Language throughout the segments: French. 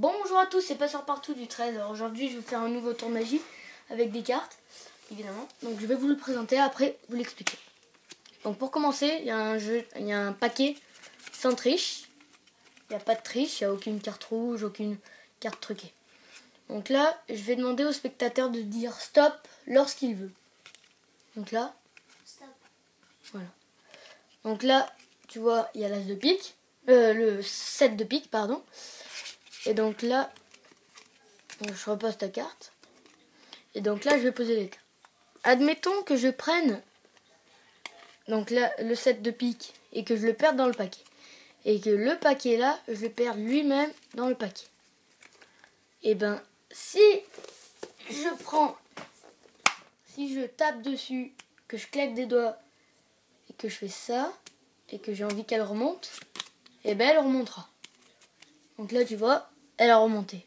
Bonjour à tous, c'est Passeur Partout du 13. Alors aujourd'hui je vais faire un nouveau tour de magie avec des cartes, évidemment. Donc je vais vous le présenter, après vous l'expliquer. Donc pour commencer, il y a un paquet sans triche. Il n'y a pas de triche, il n'y a aucune carte rouge, aucune carte truquée. Donc là, je vais demander au spectateur de dire stop lorsqu'il veut. Donc là, stop. Voilà. Donc là, tu vois, il y a l'as de pique, le 7 de pique, pardon. Et donc là, je repose ta carte. Et donc là, je vais poser les cartes. Admettons que je prenne donc là le 7 de pique et que je le perde dans le paquet. Et que le paquet là, je le perde lui-même dans le paquet. Et ben, si je tape dessus, que je claque des doigts et que je fais ça, et que j'ai envie qu'elle remonte, et ben elle remontera. Donc là, tu vois, elle a remonté.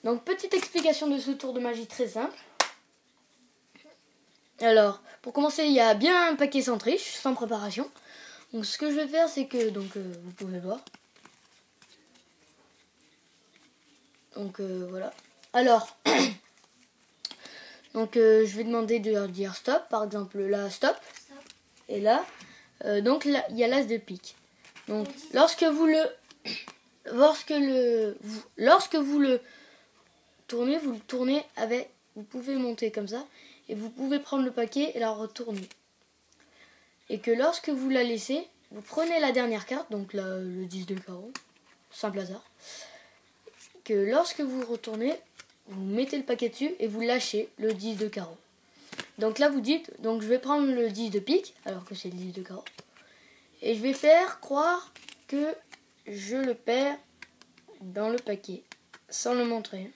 Donc, petite explication de ce tour de magie très simple. Alors, pour commencer, il y a bien un paquet sans triche, sans préparation. Donc, ce que je vais faire, c'est que, vous pouvez voir. Donc, voilà. Alors, je vais demander de leur dire stop. Par exemple, là, stop. Et là, donc là, il y a l'as de pique. Donc, lorsque vous le tournez avec, vous pouvez monter comme ça, et vous pouvez prendre le paquet et la retourner. Et que lorsque vous la laissez, vous prenez la dernière carte, donc là, le 10 de carreau, simple hasard. Que lorsque vous retournez, vous mettez le paquet dessus et vous lâchez le 10 de carreau. Donc là, vous dites, donc je vais prendre le 10 de pique, alors que c'est le 10 de carreau. Et je vais faire croire que je le perds dans le paquet, sans le montrer.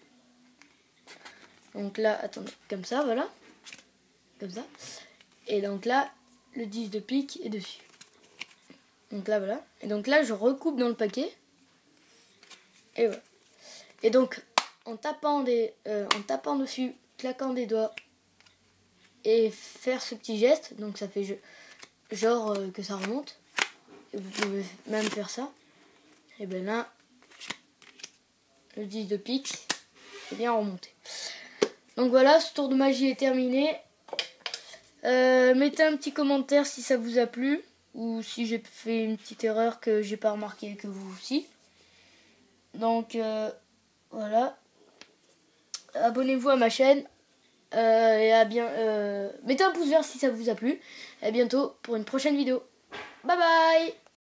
Donc là, attendez, comme ça, voilà. Comme ça. Et donc là, le 10 de pique est dessus. Donc là, voilà. Et donc là, je recoupe dans le paquet. Et voilà. Et donc, en tapant dessus, claquant des doigts, et faire ce petit geste, donc ça fait genre que ça remonte. Et vous pouvez même faire ça. Et bien là, le 10 de pique est bien remonté. Donc voilà, ce tour de magie est terminé. Mettez un petit commentaire si ça vous a plu, ou si j'ai fait une petite erreur que j'ai pas remarqué, que vous aussi. Donc voilà. Abonnez-vous à ma chaîne. Mettez un pouce vert si ça vous a plu. Et à bientôt pour une prochaine vidéo. Bye bye.